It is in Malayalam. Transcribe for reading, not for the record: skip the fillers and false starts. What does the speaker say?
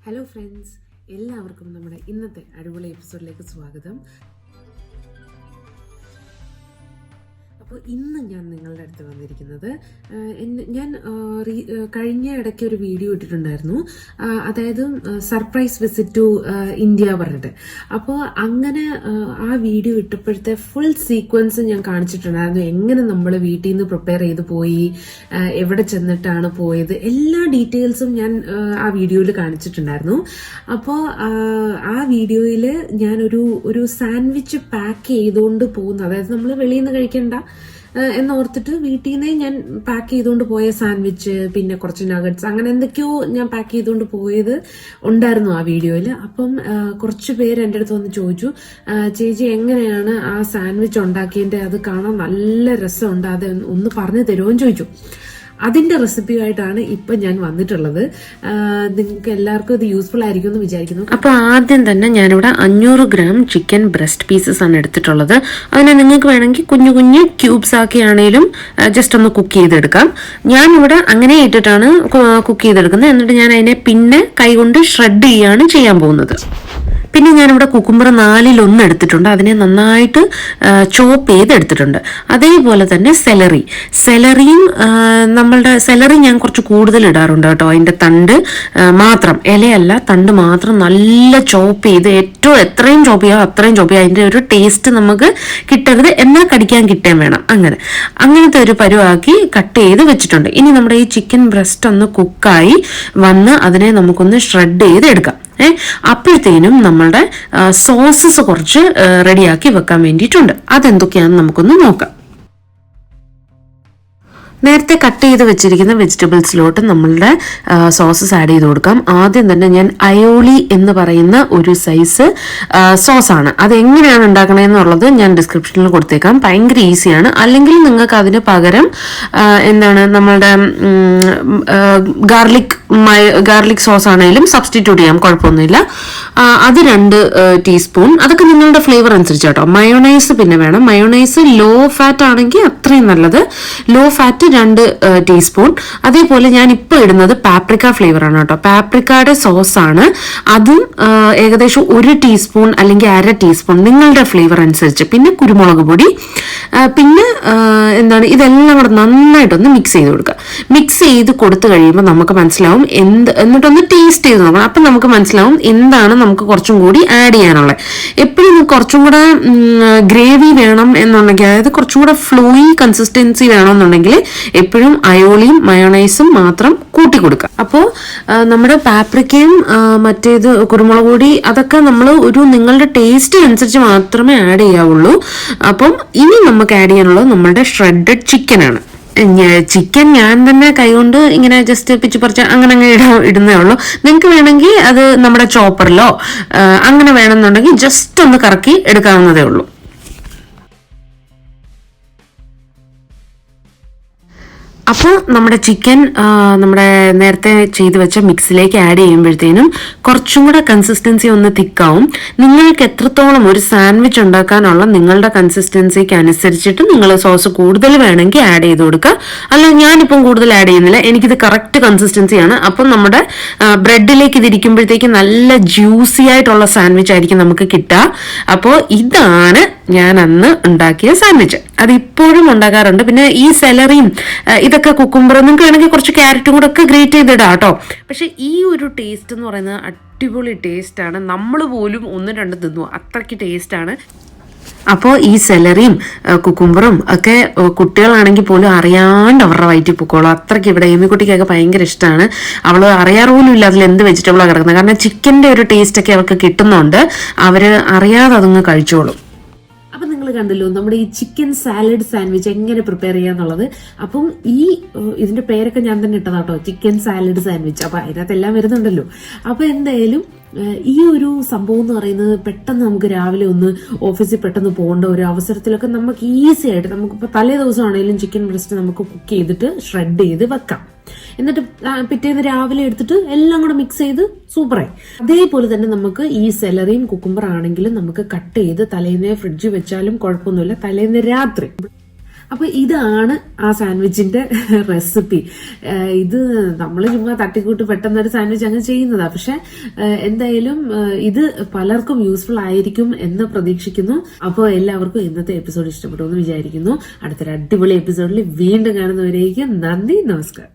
ഹലോ ഫ്രണ്ട്സ്, എല്ലാവർക്കും നമ്മുടെ ഇന്നത്തെ അടിപൊളി എപ്പിസോഡിലേക്ക് സ്വാഗതം. അപ്പോൾ ഇന്ന് ഞാൻ നിങ്ങളുടെ അടുത്ത് വന്നിരിക്കുന്നത്, ഞാൻ കഴിഞ്ഞ ഇടയ്ക്ക് ഒരു വീഡിയോ ഇട്ടിട്ടുണ്ടായിരുന്നു, അതായത് സർപ്രൈസ് വിസിറ്റ് ടു ഇന്ത്യ പറഞ്ഞിട്ട്. അപ്പോൾ അങ്ങനെ ആ വീഡിയോ ഇട്ടപ്പോഴത്തെ ഫുൾ സീക്വൻസ് ഞാൻ കാണിച്ചിട്ടുണ്ടായിരുന്നു. എങ്ങനെ നമ്മൾ വീട്ടിൽ നിന്ന് പ്രിപ്പയർ ചെയ്ത് പോയി, എവിടെ ചെന്നിട്ടാണ് പോയത്, എല്ലാ ഡീറ്റെയിൽസും ഞാൻ ആ വീഡിയോയിൽ കാണിച്ചിട്ടുണ്ടായിരുന്നു. അപ്പോൾ ആ വീഡിയോയിൽ ഞാനൊരു സാൻഡ്വിച്ച് പാക്ക് ചെയ്തുകൊണ്ട് പോകുന്നു, അതായത് നമ്മൾ വെളിയിൽ നിന്ന് കഴിക്കണ്ട എന്നോർത്തിട്ട് വീട്ടിൽ നിന്ന് ഞാൻ പാക്ക് ചെയ്തുകൊണ്ട് പോയ സാൻഡ്വിച്ച്, പിന്നെ കുറച്ച് നഗറ്റ്സ്, അങ്ങനെ എന്തൊക്കെയോ ഞാൻ പാക്ക് ചെയ്തുകൊണ്ട് പോയത് ഉണ്ടായിരുന്നു ആ വീഡിയോയിൽ. അപ്പം കുറച്ച് പേര് എൻ്റെ അടുത്ത് വന്ന് ചോദിച്ചു, ചേച്ചി എങ്ങനെയാണ് ആ സാൻഡ്വിച്ച് ഉണ്ടാക്കിയതിൻ്റെ, അത് കാണാൻ നല്ല രസമുണ്ട്, അത് ഒന്ന് പറഞ്ഞു തരുമോന്ന് ചോദിച്ചു. അതിന്റെ റെസിപ്പിയായിട്ടാണ് ഇപ്പൊ ഞാൻ വന്നിട്ടുള്ളത്. നിങ്ങൾക്ക് എല്ലാവർക്കും ഇത് യൂസ്ഫുൾ ആയിരിക്കും എന്ന് വിചാരിക്കുന്നു. അപ്പൊ ആദ്യം തന്നെ ഞാനിവിടെ 500 ഗ്രാം ചിക്കൻ ബ്രസ്റ്റ് പീസസ് ആണ് എടുത്തിട്ടുള്ളത്. അതിനെ നിങ്ങൾക്ക് വേണമെങ്കിൽ കുഞ്ഞു കുഞ്ഞു ക്യൂബ്സ് ആക്കിയാണേലും ജസ്റ്റ് ഒന്ന് കുക്ക് ചെയ്തെടുക്കാം. ഞാനിവിടെ അങ്ങനെ ഇട്ടിട്ടാണ് കുക്ക് ചെയ്തെടുക്കുന്നത്. എന്നിട്ട് ഞാൻ അതിനെ പിന്നെ കൈകൊണ്ട് ഷ്രെഡ് ചെയ്യാൻ പോകുന്നത്. പിന്നെ ഞാനിവിടെ കുക്കുംബർ 4/1 എടുത്തിട്ടുണ്ട്. അതിനെ നന്നായിട്ട് ചോപ്പ് ചെയ്ത് എടുത്തിട്ടുണ്ട്. അതേപോലെ തന്നെ സെലറിയും നമ്മളുടെ സെലറി ഞാൻ കുറച്ച് കൂടുതൽ ഇടാറുണ്ട് കേട്ടോ. അതിൻ്റെ തണ്ട് മാത്രം, ഇലയല്ല, തണ്ട് മാത്രം നല്ല ചോപ്പ് ചെയ്ത്, എത്രയും ചോപ്പ് ചെയ്യാം അത്രയും ചോപ്പ് ചെയ്യാം. അതിൻ്റെ ഒരു ടേസ്റ്റ് നമുക്ക് കിട്ടരുത്, എന്നാൽ കടിക്കാൻ കിട്ടാൻ വേണം. അങ്ങനത്തെ ഒരു പരുവാക്കി കട്ട് ചെയ്ത് വെച്ചിട്ടുണ്ട്. ഇനി നമ്മുടെ ഈ ചിക്കൻ ബ്രസ്റ്റ് ഒന്ന് കുക്കായി വന്ന് അതിനെ നമുക്കൊന്ന് ഷ്രെഡ് ചെയ്ത് എടുക്കാം. അപ്പോഴത്തേനും നമ്മളുടെ സോസസ് കുറച്ച് റെഡിയാക്കി വെക്കാൻ വേണ്ടിയിട്ടുണ്ട്. അതെന്തൊക്കെയാണെന്ന് നമുക്കൊന്ന് നോക്കാം. നേരത്തെ കട്ട് ചെയ്ത് വെച്ചിരിക്കുന്ന വെജിറ്റബിൾസിലോട്ട് നമ്മളുടെ സോസസ് ആഡ് ചെയ്ത് കൊടുക്കാം. ആദ്യം തന്നെ ഞാൻ അയോളി എന്ന് പറയുന്ന ഒരു സൈസ് സോസാണ്. അതെങ്ങനെയാണ് ഉണ്ടാക്കണമെന്നുള്ളത് ഞാൻ ഡിസ്ക്രിപ്ഷനിൽ കൊടുത്തേക്കാം. ഭയങ്കര ഈസിയാണ്. അല്ലെങ്കിൽ നിങ്ങൾക്ക് അതിന് പകരം നമ്മളുടെ ഗാർലിക് സോസ് ആണെങ്കിലും സബ്സ്റ്റിറ്റ്യൂട്ട് ചെയ്യാം, കുഴപ്പമൊന്നുമില്ല. അത് 2 ടീസ്പൂൺ. അതൊക്കെ നിങ്ങളുടെ ഫ്ലേവർ അനുസരിച്ച് കേട്ടോ. മയോണൈസ് പിന്നെ വേണം. മയോണൈസ് ലോ ഫാറ്റ് ആണെങ്കിൽ അത്രയും നല്ലത്. Low fat 2 teaspoon. അതേപോലെ ഞാൻ ഇപ്പോൾ ഇടുന്നത് പാപ്രിക്ക ഫ്ലേവർ ആണ് കേട്ടോ. പാപ്രിക്കയുടെ സോസ് ആണ്. അതും ഏകദേശം 1 ടീസ്പൂൺ അല്ലെങ്കിൽ 1/2 ടീസ്പൂൺ നിങ്ങളുടെ ഫ്ലേവർ അനുസരിച്ച്. പിന്നെ കുരുമുളക് പൊടി, പിന്നെ ഇതെല്ലാം കൂടെ നന്നായിട്ടൊന്ന് മിക്സ് ചെയ്ത് കൊടുക്കുക. മിക്സ് ചെയ്ത് കൊടുത്തു കഴിയുമ്പോൾ നമുക്ക് മനസ്സിലാവും എന്നിട്ടൊന്ന് ടേസ്റ്റ് ചെയ്ത് നോക്കണം. അപ്പം നമുക്ക് മനസ്സിലാവും എന്താണ് നമുക്ക് കുറച്ചും കൂടി ആഡ് ചെയ്യാനുള്ളത്. എപ്പോഴും കുറച്ചും കൂടെ ഗ്രേവി വേണം എന്നുണ്ടെങ്കിൽ, അതായത് കുറച്ചും കൂടെ ഫ്ലോയിങ് കൺസിസ്റ്റൻസി വേണമെന്നുണ്ടെങ്കിൽ എപ്പോഴും അയോളിയും മയോണൈസും മാത്രം കൂട്ടി കൊടുക്കുക. അപ്പോൾ നമ്മുടെ പാപ്രിക്കയും മറ്റേത് കുരുമുളക് പൊടി അതൊക്കെ നമ്മൾ നിങ്ങളുടെ ടേസ്റ്റ് അനുസരിച്ച് മാത്രമേ ആഡ് ചെയ്യാവുള്ളൂ. അപ്പം ഇനി നമുക്ക് ആഡ് ചെയ്യാനുള്ളത് നമ്മളുടെ ഷ്രെഡഡ് ചിക്കനാണ്. ചിക്കൻ ഞാൻ തന്നെ കൈകൊണ്ട് ഇങ്ങനെ ജസ്റ്റ് പിച്ച് പറിച്ച് അങ്ങനെ ഇടുന്നേ ഉള്ളൂ. നിങ്ങൾക്ക് വേണമെങ്കിൽ അത് നമ്മുടെ ചോപ്പറിലോ അങ്ങനെ വേണമെന്നുണ്ടെങ്കിൽ ജസ്റ്റ് ഒന്ന് കറക്കി എടുക്കാവുന്നതേ ഉള്ളൂ. അപ്പോൾ നമ്മുടെ ചിക്കൻ നമ്മുടെ നേരത്തെ ചെയ്ത് വെച്ച മിക്സിലേക്ക് ആഡ് ചെയ്യുമ്പോഴത്തേനും കുറച്ചും കൂടെ കൺസിസ്റ്റൻസി ഒന്ന് തിക്കാവും. നിങ്ങൾക്ക് എത്രത്തോളം ഒരു സാൻഡ്വിച്ച് ഉണ്ടാക്കാനുള്ള നിങ്ങളുടെ കൺസിസ്റ്റൻസിക്ക് അനുസരിച്ചിട്ട് നിങ്ങൾ സോസ് കൂടുതൽ വേണമെങ്കിൽ ആഡ് ചെയ്ത് കൊടുക്കുക. അല്ല, ഞാനിപ്പം കൂടുതൽ ആഡ് ചെയ്യുന്നില്ല, എനിക്കിത് കറക്റ്റ് കൺസിസ്റ്റൻസിയാണ്. അപ്പം നമ്മുടെ ബ്രെഡിലേക്ക് ഇതിരിക്കുമ്പോഴത്തേക്ക് നല്ല ജ്യൂസി ആയിട്ടുള്ള സാൻഡ്വിച്ച് ആയിരിക്കും നമുക്ക് കിട്ടുക. അപ്പോൾ ഇതാണ് ഞാൻ അന്ന് ഉണ്ടാക്കിയ സാൻഡ്വിച്ച്. അത് ഇപ്പോഴും ഉണ്ടാക്കാറുണ്ട്. പിന്നെ ഈ സെലറിയും ഇതൊക്കെ കുക്കുംബർ, നിങ്ങൾക്ക് വേണമെങ്കിൽ കുറച്ച് ക്യാരറ്റും കൂടെ ഒക്കെ ഗ്രേറ്റ് ചെയ്തിടാം കേട്ടോ. പക്ഷെ ഈ ഒരു ടേസ്റ്റ് എന്ന് പറയുന്നത് അടിപൊളി ടേസ്റ്റാണ്. നമ്മൾ പോലും 1-2 തിന്നു, അത്രയ്ക്ക് ടേസ്റ്റാണ്. അപ്പോൾ ഈ സെലറിയും കുക്കുംബറും ഒക്കെ കുട്ടികളാണെങ്കിൽ പോലും അറിയാണ്ട് അവരുടെ വയറ്റിൽ പൊക്കോളും. അത്രയ്ക്ക് ഇവിടെ ഏമിക്കുട്ടിക്കൊക്കെ ഭയങ്കര ഇഷ്ടമാണ്. അവൾ അറിയാറ് പോലും ഇല്ല അതിൽ എന്ത് വെജിറ്റബിളാണ് കിടക്കുന്നത്. കാരണം ചിക്കൻ്റെ ഒരു ടേസ്റ്റൊക്കെ അവർക്ക് കിട്ടുന്നുണ്ട്. അവർ അറിയാതെ അതങ്ങ് കഴിച്ചോളും. അപ്പം നിങ്ങൾ കണ്ടല്ലോ നമ്മുടെ ഈ ചിക്കൻ സാലഡ് സാൻഡ്വിച്ച് എങ്ങനെ പ്രിപ്പയർ ചെയ്യാന്നുള്ളത്. അപ്പം ഇതിന്റെ പേരൊക്കെ ഞാൻ തന്നെ ഇട്ടതാട്ടോ, ചിക്കൻ സാലഡ് സാൻഡ്വിച്ച്. അപ്പം അതിനകത്ത് എല്ലാം വരുന്നുണ്ടല്ലോ. അപ്പം എന്തായാലും ഈ ഒരു സംഭവം എന്ന് പറയുന്നത് പെട്ടെന്ന് നമുക്ക് രാവിലെ ഒന്ന് ഓഫീസിൽ പെട്ടെന്ന് പോകേണ്ട ഒരു അവസരത്തിലൊക്കെ നമുക്ക് ഈസി ആയിട്ട്, നമുക്കിപ്പോൾ തലേ ദിവസം ആണെങ്കിലും ചിക്കൻ ബ്രസ്റ്റ് നമുക്ക് കുക്ക് ചെയ്തിട്ട് ഷ്രെഡ് ചെയ്ത് വെക്കാം. എന്നിട്ട് പിറ്റേന്ന് രാവിലെ എടുത്തിട്ട് എല്ലാം കൂടെ മിക്സ് ചെയ്ത് സൂപ്പറായി. അതേപോലെ തന്നെ നമുക്ക് ഈ സെലറിയും കുക്കുംബർ ആണെങ്കിലും നമുക്ക് കട്ട് ചെയ്ത് തലേന്നേ ഫ്രിഡ്ജിൽ വെച്ചാലും കുഴപ്പമൊന്നുമില്ല. തലേന്ന് രാത്രി അപ്പൊ ഇതാണ് ആ സാൻഡ്വിച്ചിന്റെ റെസിപ്പി. ഇത് നമ്മൾ ചുമ്മാ തട്ടിക്കൂട്ട് പെട്ടെന്ന് ഒരു സാൻഡ്വിച്ച് അങ്ങ് ചെയ്യുന്നതാ. പക്ഷെ എന്തായാലും ഇത് പലർക്കും യൂസ്ഫുൾ ആയിരിക്കും എന്ന് പ്രതീക്ഷിക്കുന്നു. അപ്പോൾ എല്ലാവർക്കും ഇന്നത്തെ എപ്പിസോഡ് ഇഷ്ടപ്പെട്ടു എന്ന് വിചാരിക്കുന്നു. അടുത്തൊരു അടിപൊളി എപ്പിസോഡിൽ വീണ്ടും കാണുന്നവരേക്കും നന്ദി, നമസ്കാരം.